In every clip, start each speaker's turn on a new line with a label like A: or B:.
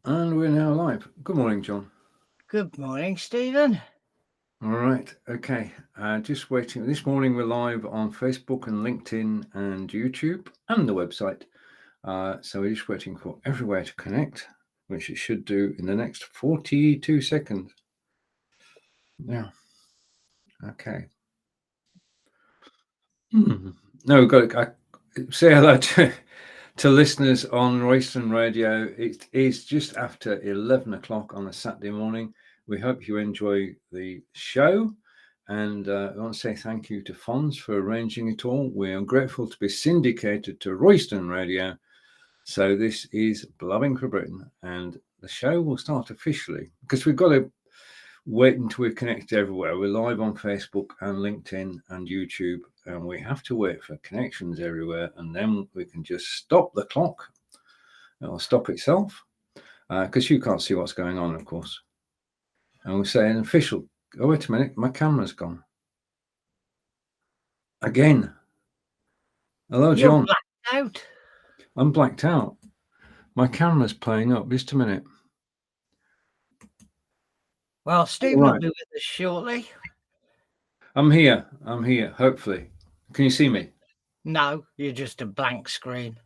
A: And we're now live. Good morning, John.
B: Good morning, Stephen.
A: All right. Okay. Just waiting. This morning we're live on Facebook and LinkedIn and YouTube and the website. So we're just waiting for everywhere to connect, which it should do in the next 42 seconds. Yeah. Okay. No, we've got to say hello to listeners on Royston Radio. It is just after 11 o'clock on a Saturday morning. We hope you enjoy the show. And I want to say thank you to Fons for arranging it all. We are grateful to be syndicated to Royston Radio. So this is Blabbing for Britain. And the show will start officially because we've got to wait until we're connected everywhere. We're live on Facebook and LinkedIn and YouTube. And we have to wait for connections everywhere. And then we can just stop the clock. It'll stop itself because you can't see what's going on, of course. And we'll say an official. Oh, wait a minute. My camera's gone. Again. Hello,
B: You're
A: John.
B: blacked out.
A: I'm blacked out. My camera's playing up. Just a minute.
B: Well, Stephen will be with us shortly.
A: I'm here. Hopefully. Can you see me?
B: No, you're just a blank screen.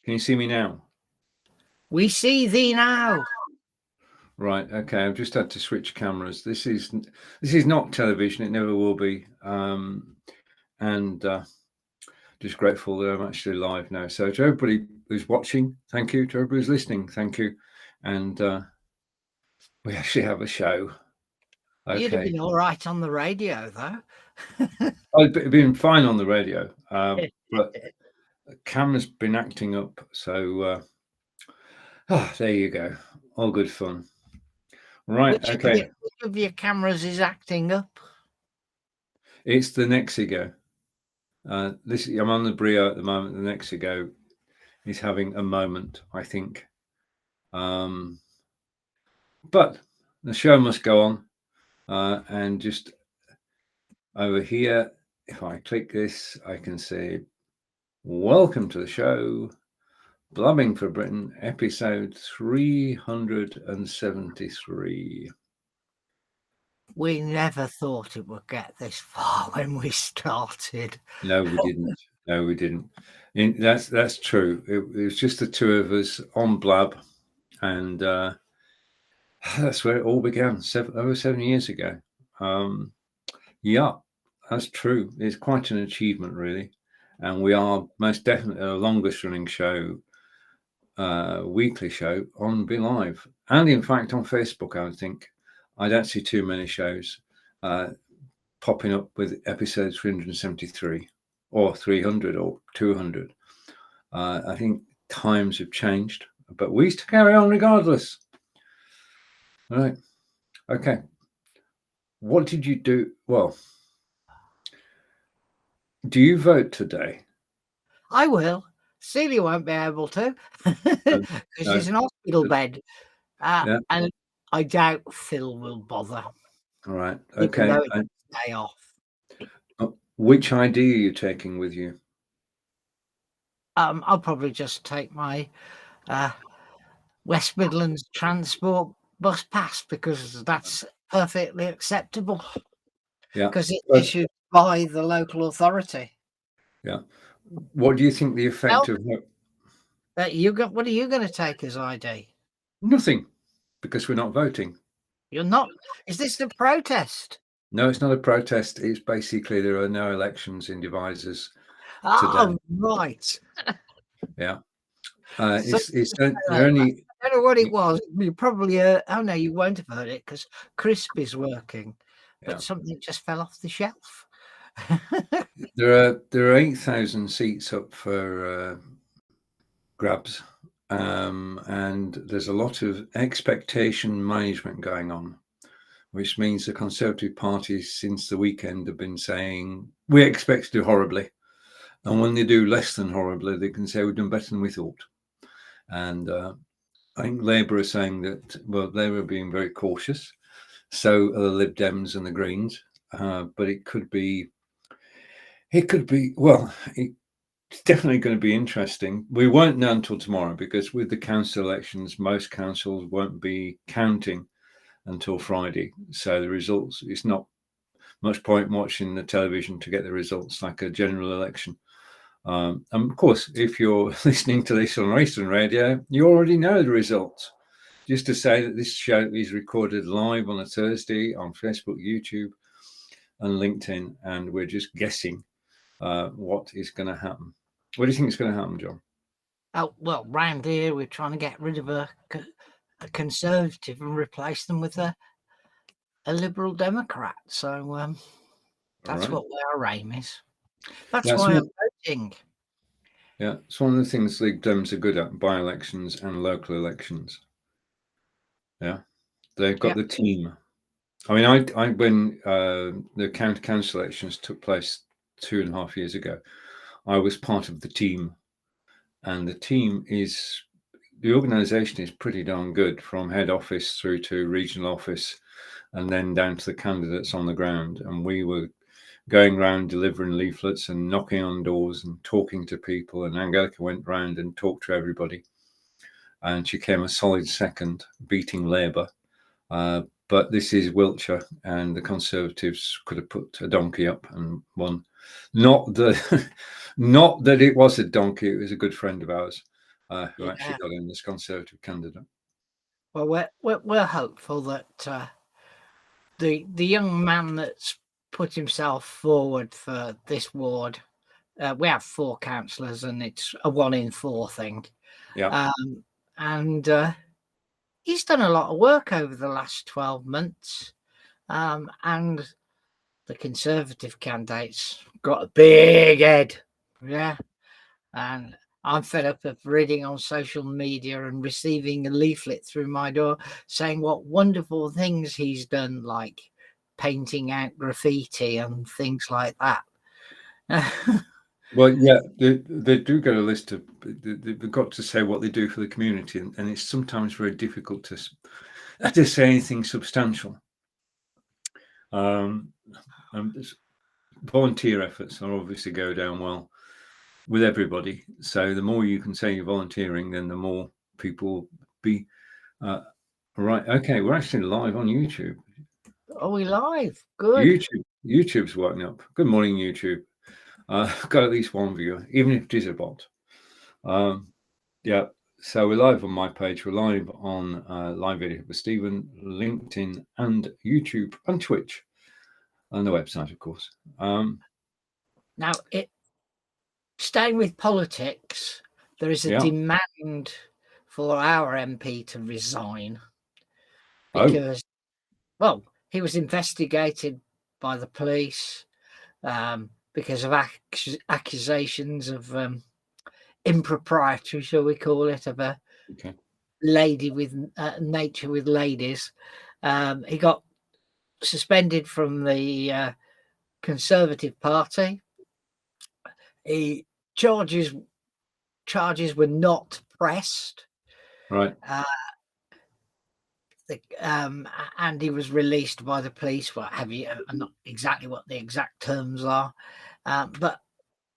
A: Can you see me now?
B: We see thee now.
A: Right. Okay. I've just had to switch cameras. This is not television. It never will be. And just grateful that I'm actually live now. So to everybody who's watching, thank you. To everybody who's listening, thank you. And we actually have a show.
B: Okay. You'd have been all right on the radio, though.
A: I've been fine on the radio, but the camera's been acting up. So there you go. All good fun. Right. Okay.
B: Which of your cameras is acting up?
A: It's the Nexigo. I'm on the Brio at the moment. The Nexigo is having a moment, I think. But the show must go on. And just over here, if I click this, I can say, welcome to the show, Blabbing for Britain, episode 373.
B: We never thought it would get this far when we started.
A: No, we didn't. That's true. It was just the two of us on Blab, and that's where it all began. Over 7 years ago. Yeah, that's true. It's quite an achievement, really, and we are most definitely the longest running show, weekly show on Be Live, and in fact on Facebook. I would think I don't see too many shows popping up with episode 373 or 300 or 200. I think times have changed, but we used to carry on regardless. All right. Okay. What did you do? Well, do you vote today?
B: I will. Celia won't be able to because she's in hospital bed. Yeah. And I doubt Phil will bother.
A: All right. Okay.
B: Day off.
A: Which ID are you taking with you?
B: I'll probably just take my West Midlands Transport bus pass because that's perfectly acceptable.
A: Yeah.
B: Because it's issued by the local authority.
A: Yeah. What do you think the effect of
B: what are you going to take as ID?
A: Nothing, because we're not voting.
B: You're not? Is this a protest?
A: No, it's not a protest. It's basically there are no elections in Devizes
B: today. Right.
A: Yeah. It's only.
B: I don't know what it was. You probably oh no, you won't have heard it because Crisp is working, but something just fell off the shelf.
A: There are 8,000 seats up for grabs, and there's a lot of expectation management going on, which means the Conservative Party since the weekend have been saying we expect to do horribly, and when they do less than horribly, they can say we've done better than we thought. And I think Labour are saying that, well, they were being very cautious. So are the Lib Dems and the Greens. But it could be, well, It's definitely going to be interesting. We won't know until tomorrow because with the council elections, most councils won't be counting until Friday. So the results, it's not much point watching the television to get the results like a general election. And of course, if you're listening to this on Eastern Radio, you already know the results. Just to say that this show is recorded live on a Thursday on Facebook, YouTube, and LinkedIn, and we're just guessing what is going to happen. What do you think is going to happen, John?
B: Oh, well, round here we're trying to get rid of a Conservative and replace them with a Liberal Democrat. So that's what our aim is. That's why I'm voting.
A: Yeah, it's one of the things League Dems are good at: by-elections and local elections. Yeah, they've got the team. I mean, I when the county council elections took place 2.5 years ago, I was part of the team, and the organisation is pretty darn good, from head office through to regional office, and then down to the candidates on the ground. And we were going around delivering leaflets and knocking on doors and talking to people. And Angelica went round and talked to everybody, and she came a solid second, beating Labour. But this is Wiltshire, and the Conservatives could have put a donkey up and won. Not that it was a donkey; it was a good friend of ours who actually got in this Conservative candidate.
B: Well, we're hopeful that the young man that's put himself forward for this ward. We have 4 councillors, and it's a 1 in 4 thing.
A: Yeah,
B: and he's done a lot of work over the last 12 months. And the Conservative candidate's got a big head. Yeah. And I'm fed up of reading on social media and receiving a leaflet through my door saying what wonderful things he's done, like painting out graffiti and things like that.
A: Well, yeah, they do get a list of. They've got to say what they do for the community, and it's sometimes very difficult to say anything substantial. Volunteer efforts are obviously go down well with everybody. So the more you can say you're volunteering, then the more people be right. Okay, we're actually live on YouTube.
B: Are we live? Good.
A: YouTube's working up. Good morning, YouTube. Got at least one viewer, even if it is a bot. Yeah, so we're live on my page. We're live on Live Video with Stephen, LinkedIn, and YouTube, and Twitch, and the website, of course.
B: Now, staying with politics, there is a demand for our MP to resign because, well, he was investigated by the police because of accusations of impropriety, shall we call it, of a lady with nature with ladies. He got suspended from the Conservative Party. Charges were not pressed.
A: Right.
B: And he was released by the police. What have you? Not exactly what the exact terms are, but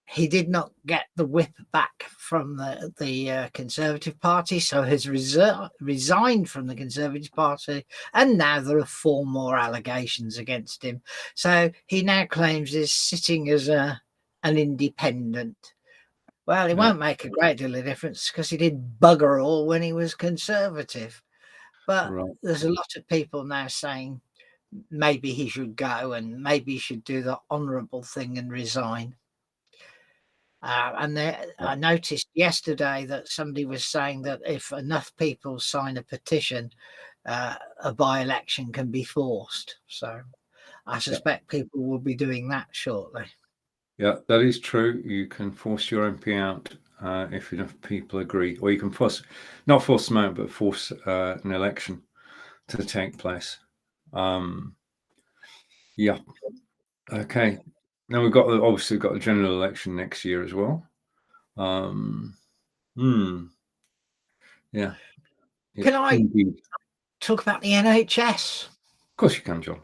B: he did not get the whip back from the Conservative Party, so has resigned from the Conservative Party, and now there are 4 more allegations against him. So he now claims he's sitting as an independent. Well, it won't make a great deal of difference because he did bugger all when he was Conservative. But there's a lot of people now saying maybe he should go and maybe he should do the honourable thing and resign. I noticed yesterday that somebody was saying that if enough people sign a petition, a by-election can be forced. So I suspect people will be doing that shortly.
A: Yeah, that is true. You can force your MP out if enough people agree, or you can not force them out, but force an election to take place. Yeah. Okay. Now we've obviously got a general election next year as well. Yeah.
B: Can I talk about the NHS?
A: Of course you can, John.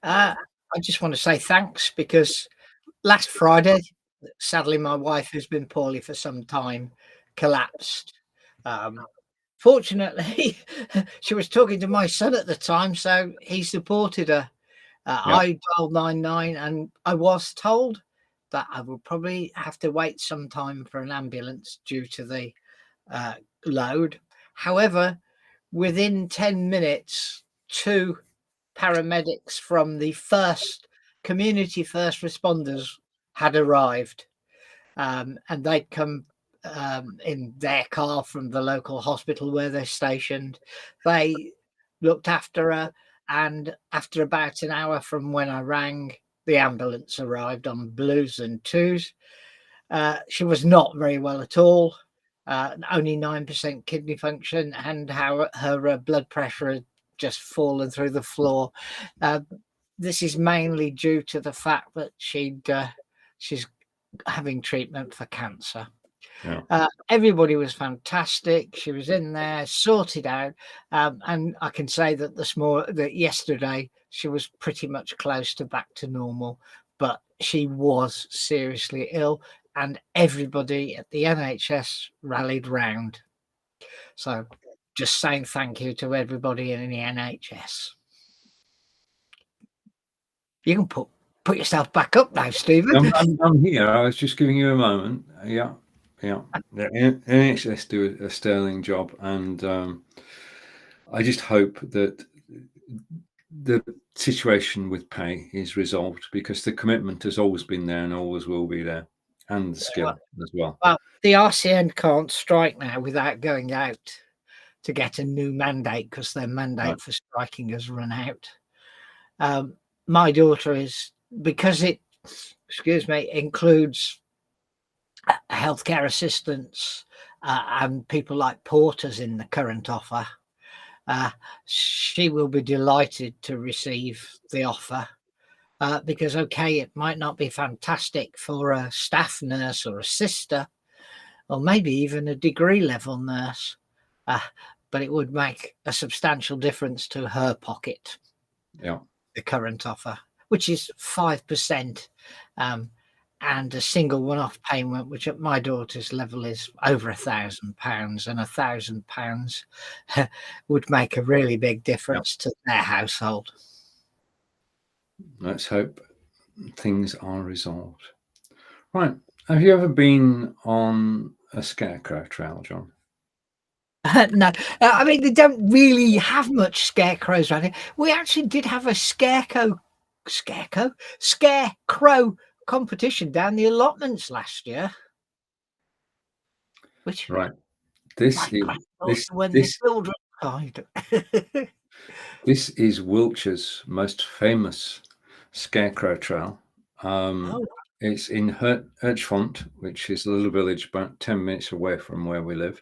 B: I just want to say thanks because last Friday Sadly, my wife, who's been poorly for some time, collapsed. Fortunately, she was talking to my son at the time, so he supported her.
A: Yeah.
B: I dialed 99, and I was told that I would probably have to wait some time for an ambulance due to the load. However, within 10 minutes, 2 paramedics from the community first responders had arrived, and they'd come in their car from the local hospital where they're stationed. They looked after her, and after about an hour from when I rang, the ambulance arrived on blues and twos. She was not very well at all. Only 9% kidney function, and how her blood pressure had just fallen through the floor. This is mainly due to the fact that she's having treatment for cancer.
A: Yeah.
B: Everybody was fantastic. She was in there, sorted out, and I can say that that yesterday she was pretty much close to back to normal, but she was seriously ill, and everybody at the NHS rallied round. So, just saying thank you to everybody in the NHS. You can put yourself back up now, Stephen.
A: I'm here. I was just giving you a moment. Yeah. The NHS do a sterling job, and I just hope that the situation with pay is resolved, because the commitment has always been there and always will be there, and the skill as well.
B: Well, the RCN can't strike now without going out to get a new mandate, because their mandate for striking has run out. My daughter is, because it, includes healthcare assistants and people like porters in the current offer. She will be delighted to receive the offer, because, okay, it might not be fantastic for a staff nurse or a sister, or maybe even a degree level nurse, but it would make a substantial difference to her pocket.
A: Yeah.
B: The current offer, which is 5%, and a single one-off payment, which at my daughter's level is over £1,000, and £1,000 would make a really big difference to their household.
A: Let's hope things are resolved. Right. Have you ever been on a scarecrow trail, John?
B: No, I mean, they don't really have much scarecrows around here. We actually did have a scarecrow competition down the allotments last year. Which
A: right, this
B: children died.
A: This is Wiltshire's most famous scarecrow trail. It's in Hirchfont, which is a little village about 10 minutes away from where we live.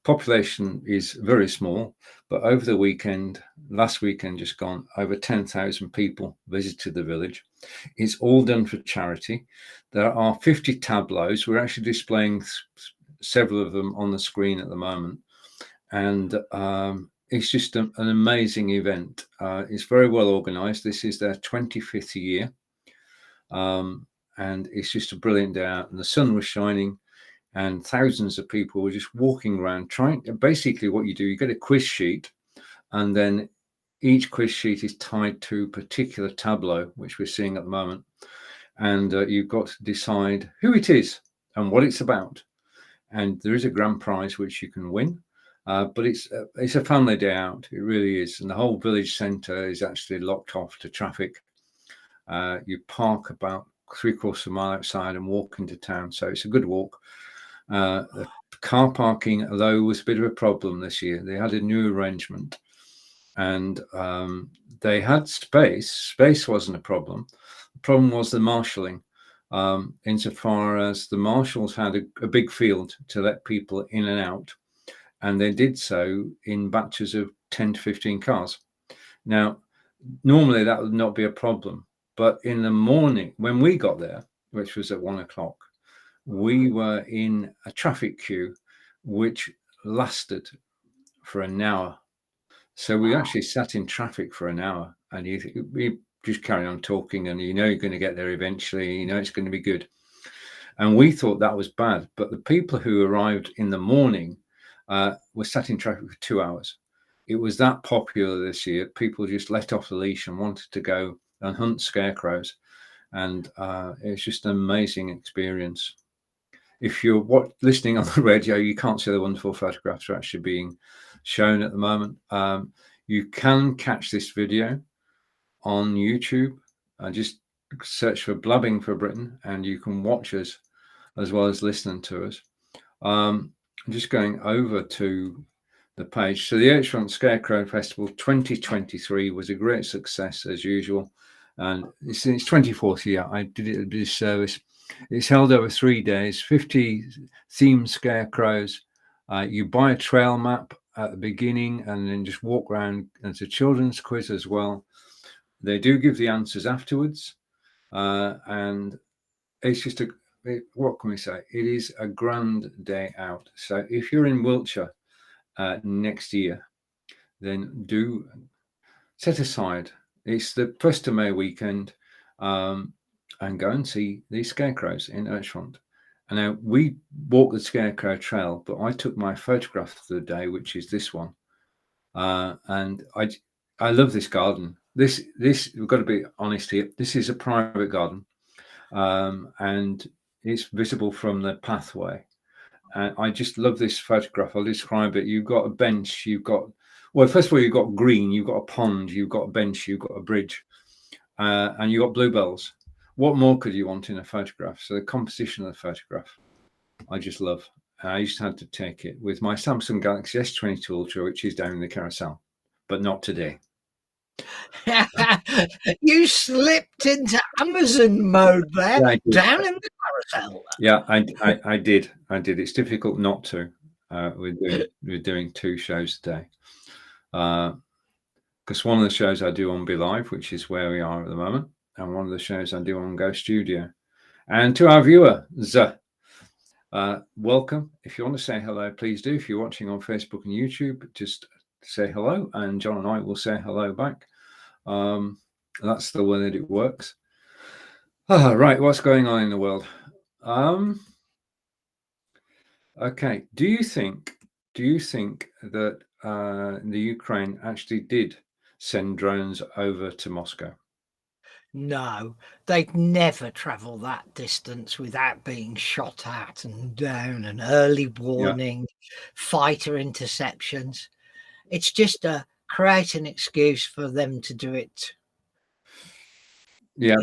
A: Population is very small, but over the weekend, last weekend just gone, over 10,000 people visited the village. It's all done for charity. There are 50 tableaus. We're actually displaying several of them on the screen at the moment. And it's just an amazing event. It's very well organized. This is their 25th year. And it's just a brilliant day out, and the sun was shining, and thousands of people were just walking around basically what you do, you get a quiz sheet, and then each quiz sheet is tied to a particular tableau, which we're seeing at the moment. And you've got to decide who it is and what it's about. And there is a grand prize which you can win. But it's a family day out. It really is. And the whole village centre is actually locked off to traffic. You park about 3/4 of a mile outside and walk into town. So it's a good walk. The car parking, although, was a bit of a problem this year. They had a new arrangement, and they had space. Space wasn't a problem. The problem was the marshalling, insofar as the marshals had a big field to let people in and out, and they did so in batches of 10 to 15 cars. Now, normally that would not be a problem, but in the morning when we got there, which was at 1 o'clock, we were in a traffic queue which lasted for an hour. So we actually sat in traffic for an hour, and we just carry on talking, and you know you're going to get there eventually, you know it's going to be good. And we thought that was bad. But the people who arrived in the morning were sat in traffic for 2 hours. It was that popular this year. People just let off the leash and wanted to go and hunt scarecrows. And it's just an amazing experience. If you're listening on the radio, you can't see the wonderful photographs that are actually being shown at the moment. You can catch this video on YouTube. Just search for Blabbing for Britain, and you can watch us as well as listening to us. I'm just going over to the page. So the Edgefront Scarecrow Festival 2023 was a great success as usual, and it's its 24th year. I did it at this service. It's held over 3 days, 50 themed scarecrows. You buy a trail map at the beginning and then just walk around. There's a children's quiz as well. They do give the answers afterwards, and it's just what can we say? It is a grand day out. So if you're in Wiltshire next year, then do set aside. It's the 1st of May weekend, and go and see these scarecrows in Edgefront. And now we walked the Scarecrow Trail, but I took my photograph of the day, which is this one, and I love this garden. This we've got to be honest here. This is a private garden, and it's visible from the pathway. And I just love this photograph. I'll describe it. You've got a bench. Well, first of all, you've got green. You've got a pond. You've got a bench. You've got a bridge, and you've got bluebells. What more could you want in a photograph? So the composition of the photograph, I just love. I just had to take it with my Samsung Galaxy S22 Ultra, which is down in the carousel, but not today.
B: You slipped into Amazon mode there, down in the carousel.
A: Yeah, I did. It's difficult not to. We're doing 2 shows a day, because one of the shows I do on Be Live, which is where we are at the moment, and one of the shows I do on Go Studio. And to our viewers, welcome. If you want to say hello, please do. If you're watching on Facebook and YouTube, just say hello, and John and I will say hello back. That's the way that it works. Right, what's going on in the world? Okay, do you think that the Ukraine actually did send drones over to Moscow?
B: No, they'd never travel that distance without being shot at and down, and early warning, fighter interceptions. It's just to create an excuse for them to do it.
A: Yeah.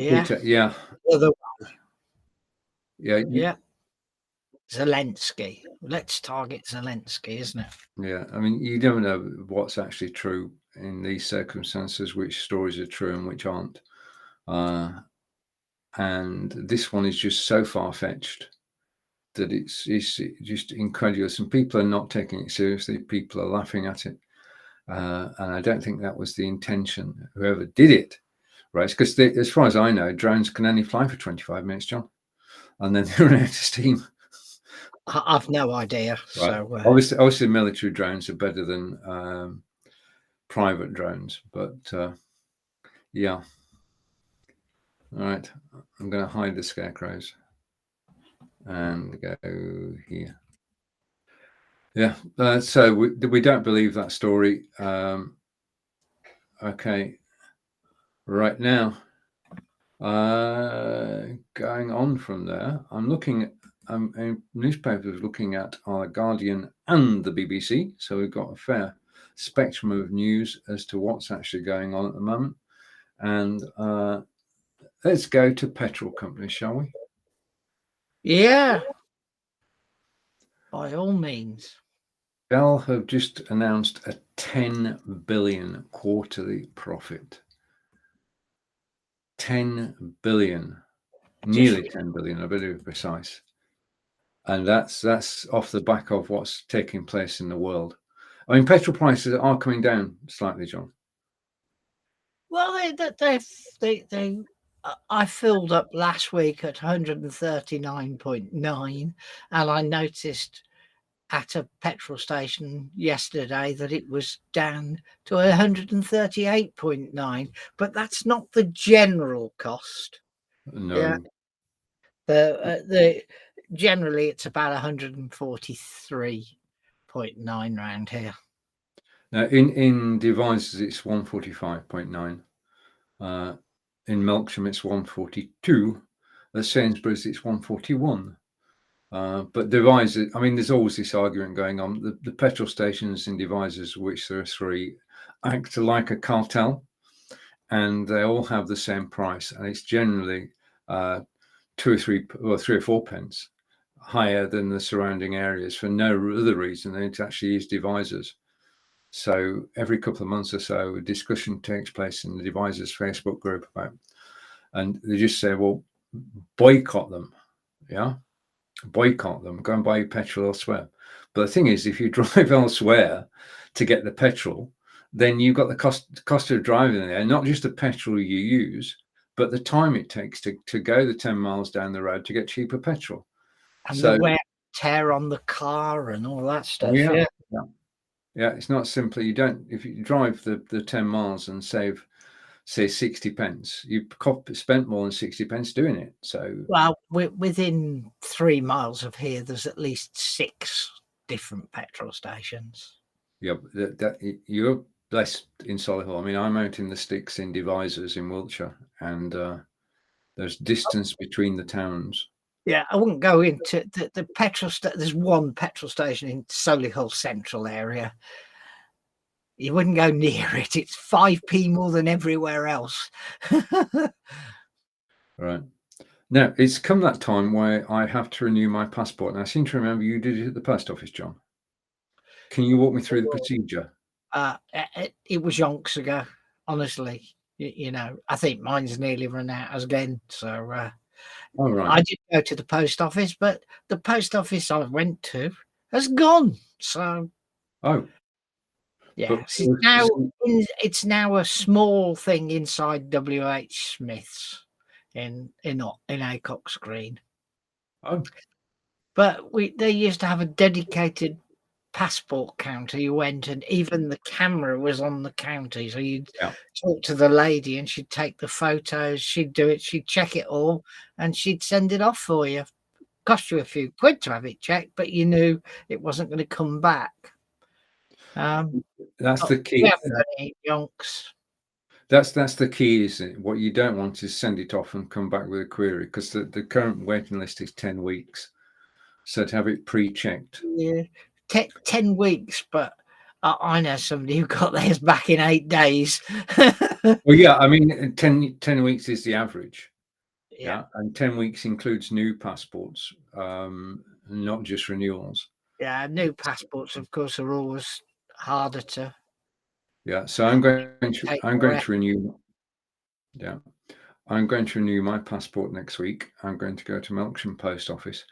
B: Zelensky. Let's target Zelensky, isn't it?
A: Yeah, I mean, you don't know what's actually true in these circumstances, which stories are true and which aren't. And this one is just so far-fetched that it's just incredulous, and people are not taking it seriously. People are laughing at it, and I don't think that was the intention. Whoever did it, right? Because as far as I know, drones can only fly for 25 minutes, John, and then they run out of steam.
B: I've no idea.
A: Right.
B: So
A: obviously, military drones are better than private drones, but yeah. All right, I'm going to hide the scarecrows and go here. Yeah, so we don't believe that story. Okay, right now, going on from there, I'm looking at newspapers looking at our Guardian and the BBC. So we've got a fair spectrum of news as to what's actually going on at the moment. And let's go to petrol companies, shall we?
B: Yeah, by all means.
A: Shell have just announced a 10 billion quarterly profit. 10 billion, nearly 10 billion, I better be precise. And that's off the back of what's taking place in the world. I mean, petrol prices are coming down slightly, John.
B: Well, I filled up last week at 139.9, and I noticed at a petrol station yesterday that it was down to 138.9, but that's not the general cost.
A: No.
B: Yeah. generally it's about 143.9 round here.
A: Now, in Devizes, it's 145.9. In Melksham, it's 142. At Sainsbury's, it's 141. But Devizes, I mean, there's always this argument going on. The petrol stations in Devizes, which there are 3, act like a cartel, and they all have the same price, and it's generally 2 or 3 or 3 or 4 pence higher than the surrounding areas for no other reason than it actually use Devizes. So every couple of months or so, a discussion takes place in the Devizes Facebook group about, and they just say, well, boycott them, boycott them, go and buy your petrol elsewhere. But the thing is, if you drive elsewhere to get the petrol, then you've got the cost of driving there, not just the petrol you use, but the time it takes to go the 10 miles down the road to get cheaper petrol.
B: And the wear and tear on the car and all that stuff.
A: Yeah, it's not simply, if you drive the 10 miles and save, say, 60 pence, you've spent more than 60 pence doing it. So,
B: well, within 3 miles of here, there's at least 6 different petrol stations.
A: Yeah, you're blessed in Solihull. I mean, I'm out in the sticks in Devizes in Wiltshire, and there's distance between the towns.
B: Yeah, I wouldn't go into the petrol station. There's one petrol station in Solihull Central area. You wouldn't go near it. It's 5p more than everywhere else.
A: Right. Now, it's come that time where I have to renew my passport. And I seem to remember you did it at the post office, John. Can you walk me through the procedure?
B: It was yonks ago, honestly. You know, I think mine's nearly run out again. So
A: Oh, right.
B: I did go to the post office, but the post office I went to has gone. So, yeah, it's now a small thing inside WH Smith's in Acox Green.
A: Oh,
B: but they used to have a dedicated passport counter. You went, and even the camera was on the counter. So you'd talk to the lady, and she'd take the photos. She'd do it. She'd check it all, and she'd send it off for you. Cost you a few quid to have it checked, but you knew it wasn't going to come back.
A: That's the key.
B: Yonks.
A: That's the key, isn't it? What you don't want is send it off and come back with a query, because the current waiting list is 10 weeks. So to have it pre-checked.
B: Yeah, 10 weeks, but I know somebody who got theirs back in 8 days.
A: Well, yeah, I mean, 10 weeks is the average.
B: Yeah,
A: and 10 weeks includes new passports, not just renewals.
B: Yeah, new passports, of course, are always harder to.
A: Yeah, so I'm going to renew. Yeah, I'm going to renew my passport next week. I'm going to go to Melksham Post Office.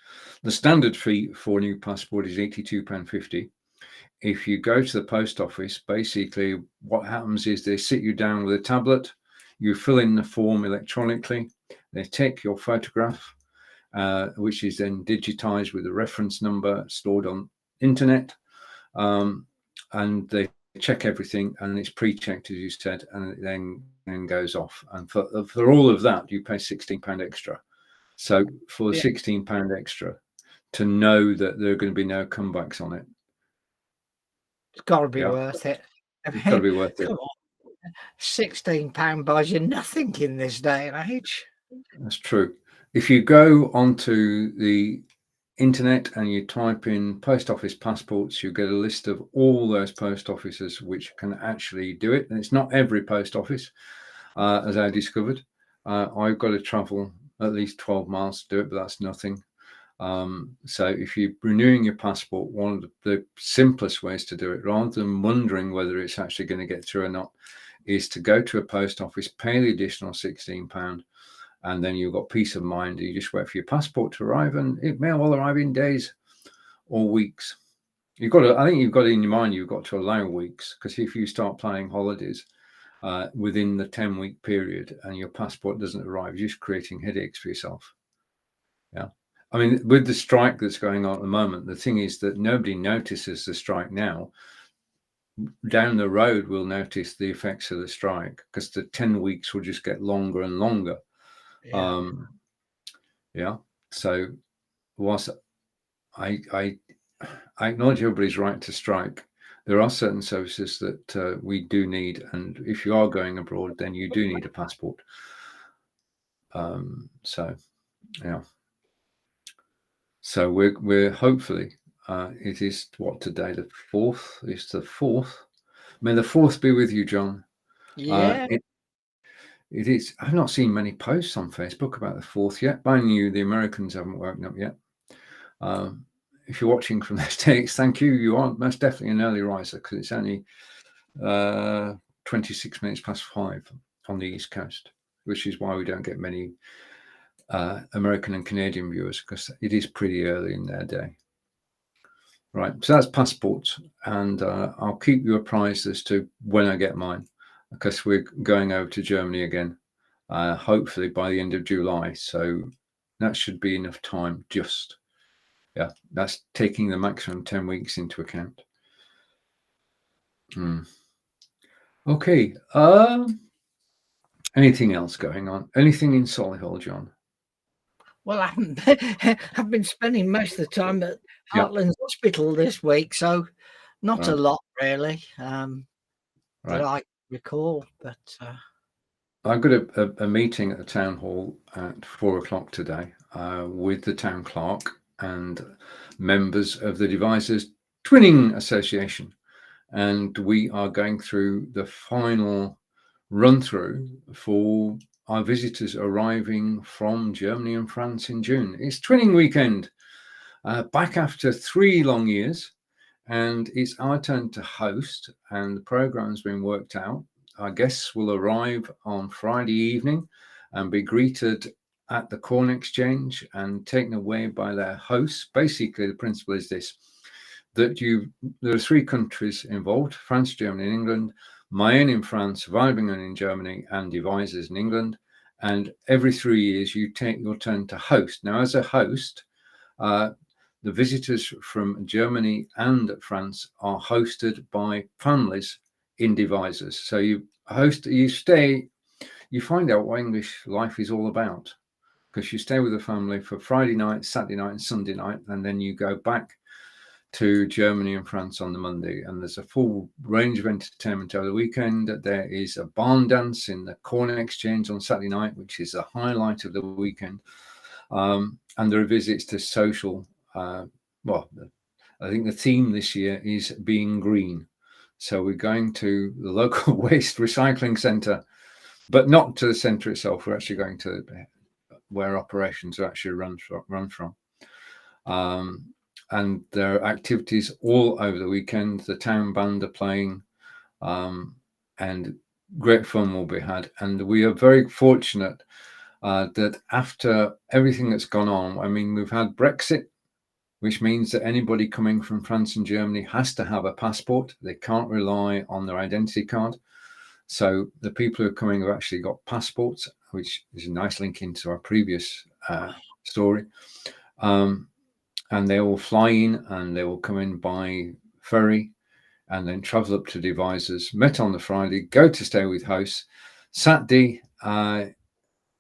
A: The standard fee for a new passport is £82.50. If you go to the post office, basically what happens is they sit you down with a tablet. You fill in the form electronically. They take your photograph, which is then digitized with a reference number stored on internet, and they check everything, and it's pre-checked, as you said, and it then goes off. And for all of that, you pay £16 extra. So for £16 extra, to know that there are going to be no comebacks on it,
B: it's got to be worth it.
A: It's got to be worth it.
B: £16 buys you nothing in this day and age.
A: That's true. If you go onto the internet and you type in post office passports, you get a list of all those post offices which can actually do it. And it's not every post office, as I discovered. I've got to travel at least 12 miles to do it, but that's nothing. So if you're renewing your passport, one of the simplest ways to do it, rather than wondering whether it's actually going to get through or not, is to go to a post office, pay the additional £16, and then you've got peace of mind. You just wait for your passport to arrive, and it may well arrive in days or weeks. I think you've got in your mind, you've got to allow weeks, because if you start planning holidays within the 10-week period and your passport doesn't arrive, you're just creating headaches for yourself. Yeah. I mean, with the strike that's going on at the moment, the thing is that nobody notices the strike now. Down the road, we'll notice the effects of the strike, because the 10 weeks will just get longer and longer. So whilst I acknowledge everybody's right to strike, there are certain services that we do need, and if you are going abroad, then you do need a passport. So yeah. So we're hopefully it is what today, the 4th. It's the 4th. May the 4th be with you, John.
B: Yeah.
A: It is. I've not seen many posts on Facebook about the 4th yet. I knew the Americans haven't woken up yet. If you're watching from the States, thank you. You are most definitely an early riser, because it's only 26 minutes past 5 on the East Coast, which is why we don't get many American and Canadian viewers, because it is pretty early in their day. Right, so that's passports, and I'll keep you apprised as to when I get mine, because we're going over to Germany again, hopefully by the end of July. So that should be enough time. Just, yeah, that's taking the maximum 10 weeks into account. Okay. Anything else going on? Anything in Solihull, John?
B: Well, I've been spending most of the time at
A: Yeah.
B: Heartlands Hospital this week, so not a
A: Right.
B: lot really
A: Right.
B: that I recall. But
A: I've got a meeting at the town hall at 4 o'clock today with the town clerk and members of the Devisers Twinning Association, and we are going through the final run through for our visitors arriving from Germany and France in June. It's Twinning weekend, back after 3 long years, and it's our turn to host, and the program's been worked out. Our guests will arrive on Friday evening and be greeted at the Corn Exchange and taken away by their hosts. Basically, the principle is this, that there are 3 countries involved: France, Germany, and England. Mayenne in France, Weibingen in Germany, and Devisers in England. And every 3 years, you take your turn to host. Now, as a host, the visitors from Germany and France are hosted by families in Devisers. So you stay, you find out what English life is all about, because you stay with the family for Friday night, Saturday night, and Sunday night, and then you go back to Germany and France on the Monday, and there's a full range of entertainment over the weekend. There is a barn dance in the Corn Exchange on Saturday night, which is the highlight of the weekend, and there are visits to social. Well, I think the theme this year is being green, so we're going to the local waste recycling centre, but not to the centre itself. We're actually going to where operations are actually run from. And there are activities all over the weekend. The town band are playing, and great fun will be had. And we are very fortunate that after everything that's gone on, I mean, we've had Brexit, which means that anybody coming from France and Germany has to have a passport. They can't rely on their identity card. So the people who are coming have actually got passports, which is a nice link into our previous story. And they will fly in, and they will come in by ferry and then travel up to Devisers, met on the Friday, go to stay with hosts. Saturday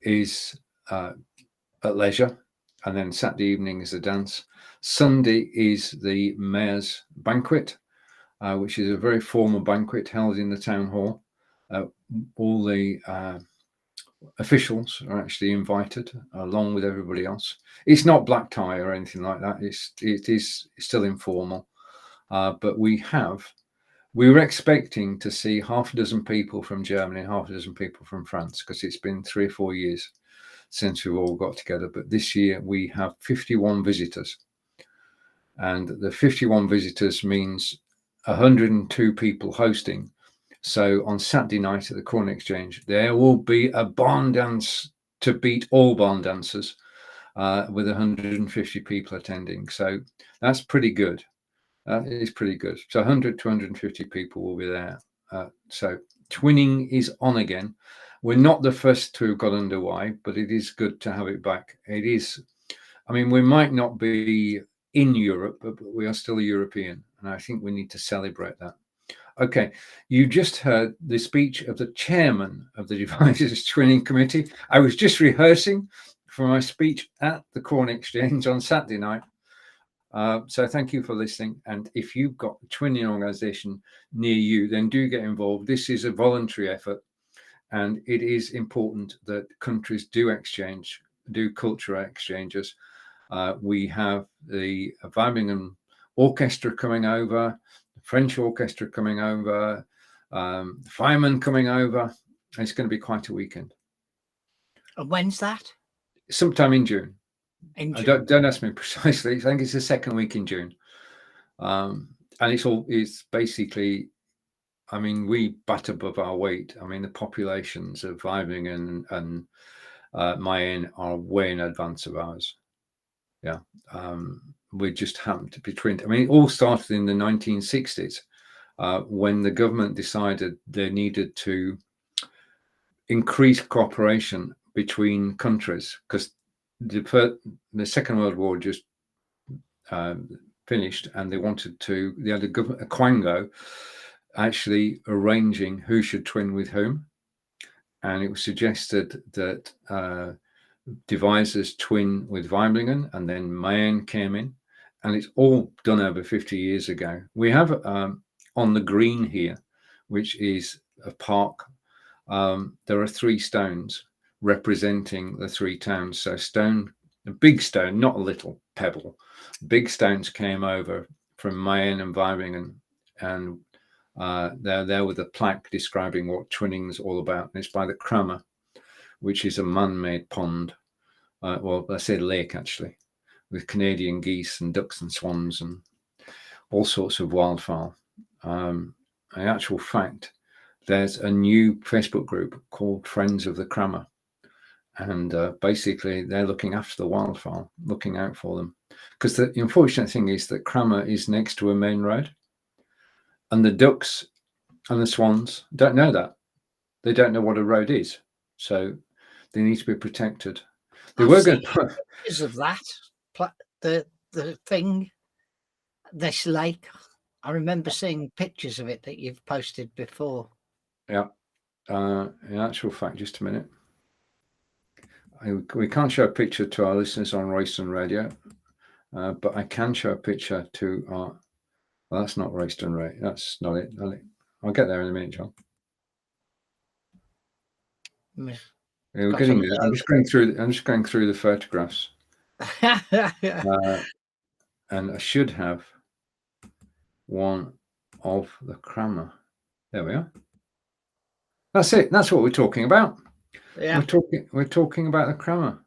A: is at leisure, and then Saturday evening is a dance. Sunday is the mayor's banquet, which is a very formal banquet held in the town hall. All the officials are actually invited along with everybody else. It's not black tie or anything like that. It is still informal, but we were expecting to see half a dozen people from Germany and half a dozen people from France, because it's been 3 or 4 years since we've all got together. But this year we have 51 visitors, and the 51 visitors means 102 people hosting. So on Saturday night at the Corn Exchange, there will be a barn dance to beat all barn dancers, with 150 people attending. So that's pretty good. That is pretty good. So 100 to 150 people will be there. So twinning is on again. We're not the first to have got underway, but it is good to have it back. It is. I mean, we might not be in Europe, but we are still a European, and I think we need to celebrate that. Okay, you just heard the speech of the chairman of the Devisers Twinning Committee. I was just rehearsing for my speech at the Corn Exchange on Saturday night. So thank you for listening. And if you've got a twinning organisation near you, then do get involved. This is a voluntary effort, and it is important that countries do cultural exchanges. We have the Birmingham Orchestra coming over, the French Orchestra coming over, firemen coming over. It's going to be quite a weekend.
B: And when's that?
A: Sometime in June.
B: In June.
A: Don't ask me precisely. I think it's the second week in June. And it's basically, I mean, we butt above our weight. I mean, the populations of Birmingham and Mayenne are way in advance of ours. Yeah. We just happened to be twin. I mean, it all started in the 1960s when the government decided they needed to increase cooperation between countries, because the Second World War just finished, and they had a quango actually arranging who should twin with whom, and it was suggested that devisers twin with Weimlingen, and then Mayenne came in, and it's all done over 50 years ago. We have on the green here, which is a park, there are 3 stones representing the 3 towns. So a big stone, not a little pebble, big stones came over from Mayenne and Weimlingen, and they're there with a plaque describing what twinning is all about. And it's by the Kramer, which is a man-made pond. Well, I said lake, actually, with Canadian geese and ducks and swans and all sorts of wildfowl. In actual fact, there's a new Facebook group called Friends of the Kramer. And basically, they're looking after the wildfowl, looking out for them. Because the unfortunate thing is that Kramer is next to a main road. And the ducks and the swans don't know that. They don't know what a road is. So they need to be protected. They were going to put
B: pictures of that, the thing, this lake. I remember seeing pictures of it that you've posted before.
A: Yeah. In actual fact, just a minute. We can't show a picture to our listeners on Royston Radio, but I can show a picture to our. Well, that's not Royston Radio. That's not it. I'll get there in a minute, John. Yeah, we're getting there. I'm just going through the photographs, and I should have one of the Kramer. There we are. That's it. That's what we're talking about.
B: Yeah,
A: we're talking about the Kramer.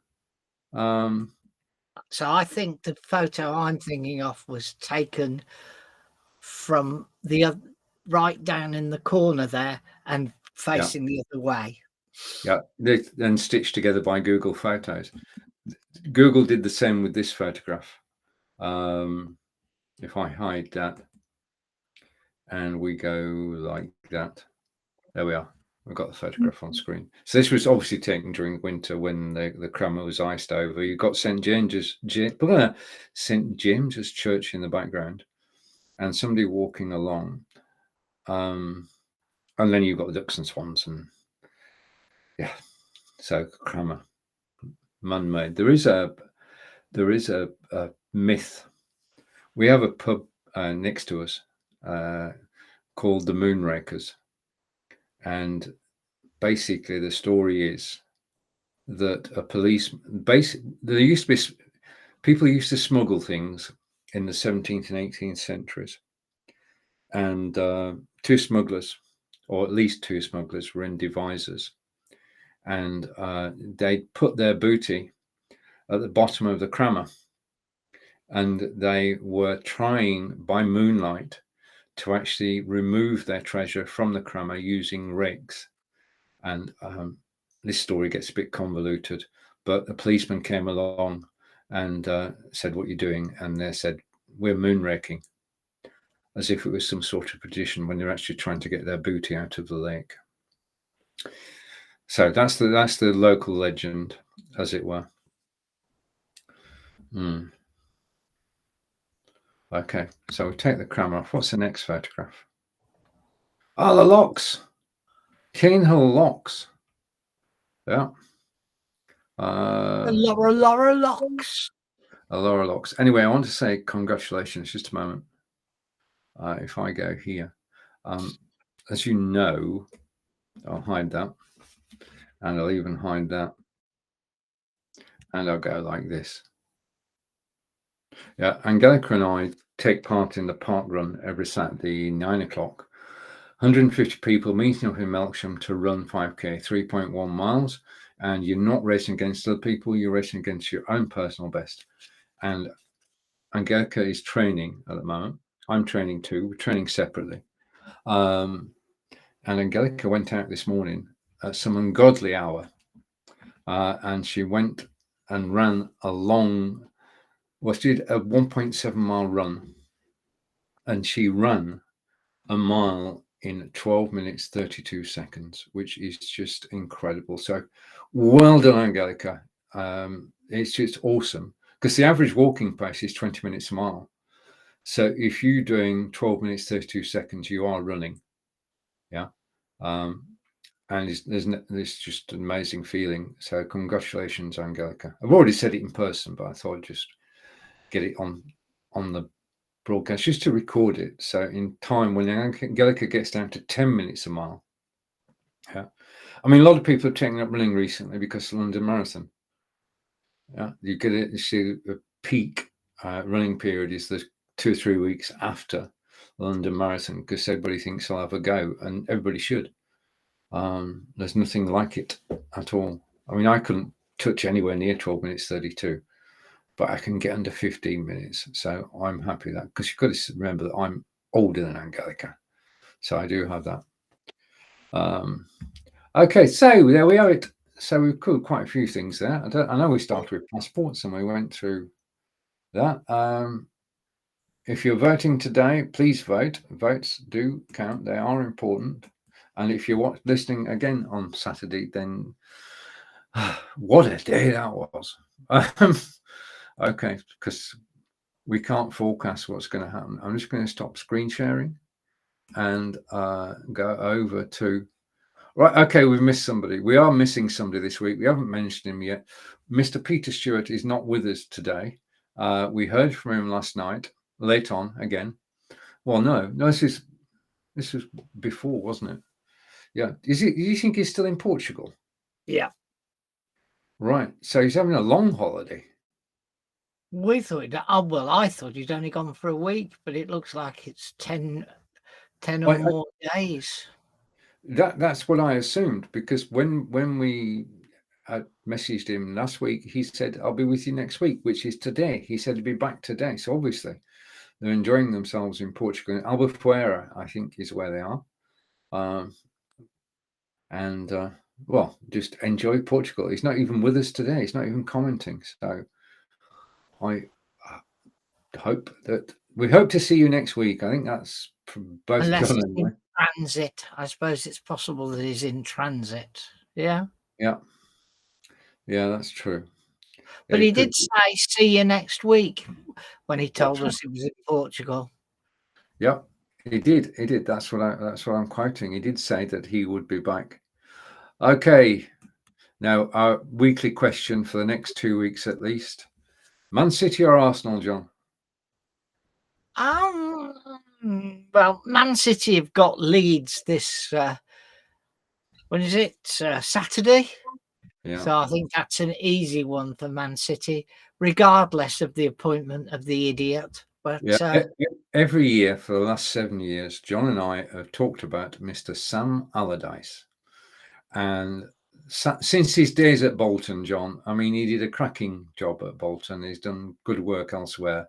B: So I think the photo I'm thinking of was taken from the right down in the corner there and facing the other way.
A: Yeah, then stitched together by Google Photos. Google did the same with this photograph. If I hide that and we go like that, there we are. We've got the photograph on screen. So this was obviously taken during winter when the Kramer was iced over. You've got St. James's Church in the background and somebody walking along. And then you've got the ducks and swans, and yeah, so Kramer, man-made. There is a myth. We have a pub next to us called the Moonrakers, and basically the story is that people used to smuggle things in the 17th and 18th centuries, and 2 smugglers, or at least 2 smugglers, were in devisers, and they put their booty at the bottom of the Kramer, and they were trying by moonlight to actually remove their treasure from the Kramer using rakes. And this story gets a bit convoluted, but a policeman came along and said, "What are you doing?" And they said, "We're moonraking," as if it was some sort of tradition when they're actually trying to get their booty out of the lake. So that's the local legend, as it were. Okay, so we take the Kramer off. What's the next photograph? Oh, the locks. Cane Hill locks. Yeah.
B: Laura Locks.
A: Laura Locks. Anyway, I want to say congratulations. Just a moment. If I go here, as you know, I'll hide that, and I'll even hide that, and I'll go like this. Yeah, Angelica and I take part in the park run every Saturday, 9 o'clock. 150 people meeting up in Melksham to run 5K, 3.1 miles. And you're not racing against other people, you're racing against your own personal best. And Angelica is training at the moment. I'm training too. We're training separately. And Angelica went out this morning at some ungodly hour. And she went and ran a long, she did a 1.7 mile run. And she ran a mile in 12 minutes 32 seconds, which is just incredible. So well done, Angelica. It's just awesome, because the average walking pace is 20 minutes a mile. So if you're doing 12 minutes 32 seconds, you are running. Yeah. And there's just an amazing feeling. So congratulations, Angelica. I've already said it in person, but I thought I'd just get it on the broadcast just to record it. So in time, when Angelica gets down to 10 minutes a mile. Yeah. I mean, a lot of people have taken up running recently because of the London Marathon. Yeah. You get it, you see the peak running period is the 2 or 3 weeks after the London Marathon, because everybody thinks I'll have a go, and everybody should. There's nothing like it at all. I mean, I couldn't touch anywhere near 12 minutes 32. But I can get under 15 minutes. So I'm happy with that, because you've got to remember that I'm older than Angelica. So I do have that. Okay, so there we have it. So we've covered quite a few things there. I know we started with passports and we went through that. If you're voting today, please vote. Votes do count. They are important. And if you're listening again on Saturday, then what a day that was. Okay, because we can't forecast what's going to happen. I'm just going to stop screen sharing and go over to... Right, okay, we've missed somebody. We are missing somebody this week. We haven't mentioned him yet. Mr. Peter Stewart is not with us today. We heard from him last night, late on again. Well, no, this was before, wasn't it? Yeah. Do you think he's still in Portugal?
B: Yeah.
A: Right. So he's having a long holiday.
B: We thought, I thought he'd only gone for a week, but it looks like it's 10 or more days.
A: That's what I assumed, because when we messaged him last week, he said, I'll be with you next week, which is today. He said he'd be back today. So obviously they're enjoying themselves in Portugal. Albufeira, I think, is where they are. Well, just enjoy Portugal. He's not even with us today. He's not even commenting. So I hope that we hope to see you next week. I think that's from both.
B: Unless
A: John
B: he's
A: anyway.
B: in transit. I suppose it's possible that he's in transit. Yeah.
A: Yeah, that's true.
B: But he did say, see you next week, when he told us he was in Portugal.
A: Yeah, he did. He did. That's what I'm quoting. He did say that he would be back. Okay. Now, our weekly question for the next 2 weeks at least. Man City or Arsenal, John?
B: Well, Man City have got Leeds this, when is it? Saturday?
A: Yeah.
B: So I think that's an easy one for Man City, regardless of the appointment of the idiot. But
A: every year for the last 7 years, John and I have talked about Mr. Sam Allardyce. And since his days at Bolton, John, I mean, he did a cracking job at Bolton. He's done good work elsewhere.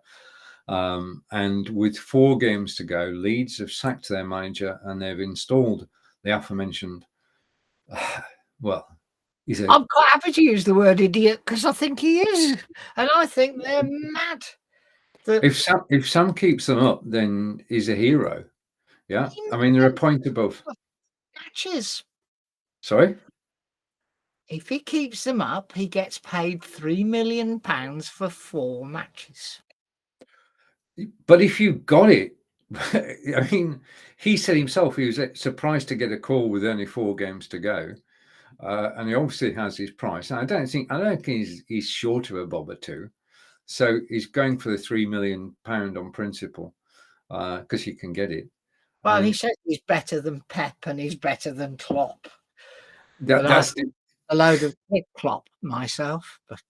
A: And with 4 games to go, Leeds have sacked their manager and they've installed the aforementioned. Well,
B: I'm quite happy to use the word idiot, because I think he is, and I think they're mad.
A: If Sam keeps them up, then he's a hero. Yeah, I mean, they're a point above.
B: Matches.
A: Sorry?
B: If he keeps them up, he gets paid £3 million for 4 matches.
A: But if you got it, I mean, he said himself he was surprised to get a call with only 4 games to go. and he obviously has his price. And I don't think he's short of a bob or two, so he's going for the £3 million on principle because he can get it.
B: Well, he says he's better than Pep and he's better than Klopp.
A: That's
B: a load of Klopp myself, but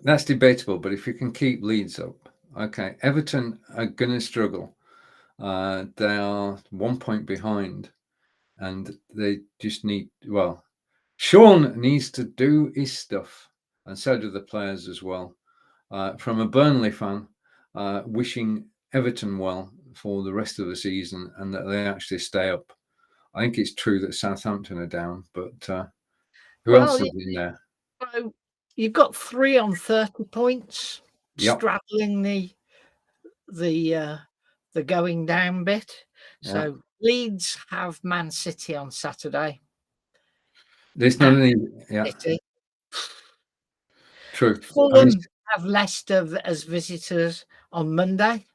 A: that's debatable. But if you can keep Leeds up, okay. Everton are going to struggle. They are 1 point behind, and they just need. Well, Sean needs to do his stuff, and so do the players as well. From a Burnley fan, wishing Everton well for the rest of the season and that they actually stay up. I think it's true that Southampton are down, but who else is in there?
B: So you've got 3 on 30 points, straddling the going down bit. So Leeds have Man City on Saturday.
A: There's not any.
B: City.
A: True.
B: Fulham have Leicester as visitors on Monday.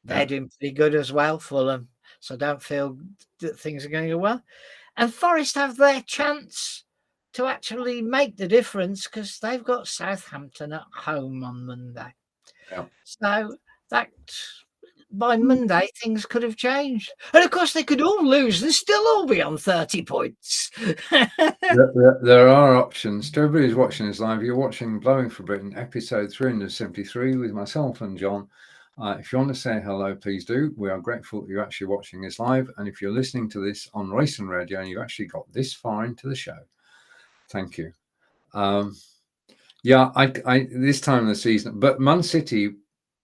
B: They're doing pretty good as well, Fulham. So don't feel that things are going to go well. And Forest have their chance to actually make the difference because they've got Southampton at home on Monday.
A: Yeah.
B: So that by Monday things could have changed. And of course they could all lose. They'll still all be on 30 points.
A: There are options. To everybody who's watching this live, you're watching Blowing for Britain, episode 373 with myself and John. If you want to say hello, please do. We are grateful that you're actually watching this live. And if you're listening to this on Racing Radio and you've actually got this far into the show, thank you. Yeah, I this time of the season, but Man City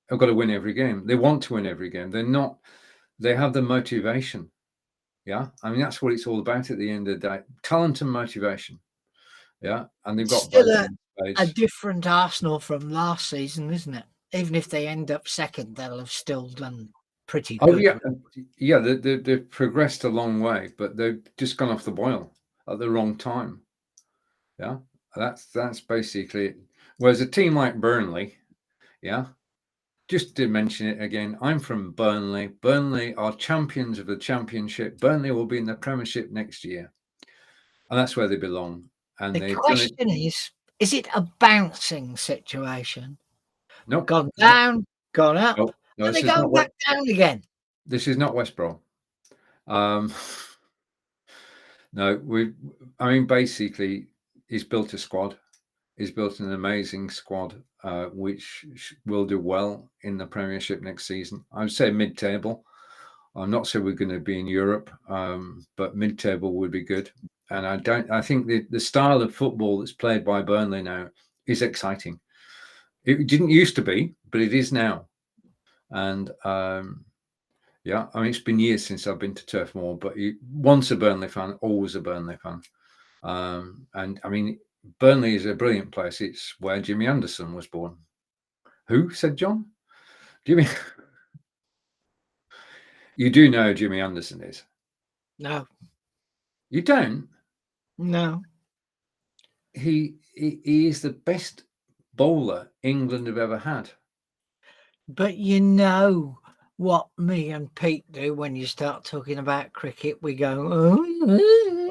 A: have got to win every game. They want to win every game. They have the motivation. Yeah, I mean, that's what it's all about at the end of the day. Talent and motivation. Yeah, and they've got
B: still a different Arsenal from last season, isn't it? Even if they end up second, they'll have still done pretty good.
A: Yeah, they've progressed a long way, but they've just gone off the boil at the wrong time. Yeah, that's basically it. Whereas a team like Burnley, yeah, just to mention it again, I'm from Burnley. Burnley are champions of the Championship. Burnley will be in the Premiership next year, and that's where they belong. And
B: the question is it a bouncing situation?
A: Nope.
B: Gone down, gone up, and they go back down again.
A: This is not West Brom. No, I mean, basically, he's built a squad. He's built an amazing squad, which will do well in the Premiership next season. I would say mid-table. I'm not sure we're going to be in Europe, but mid-table would be good. And I think the style of football that's played by Burnley now is exciting. It didn't used to be, but it is now. And yeah, I mean, it's been years since I've been to Turf Moor, but once a Burnley fan, always a Burnley fan. And I mean, Burnley is a brilliant place. It's where Jimmy Anderson was born. Who, said John? Jimmy. You do know who Jimmy Anderson is?
B: No.
A: You don't?
B: No.
A: He is the best bowler England have ever had.
B: But you know what me and Pete do when you start talking about cricket, we go,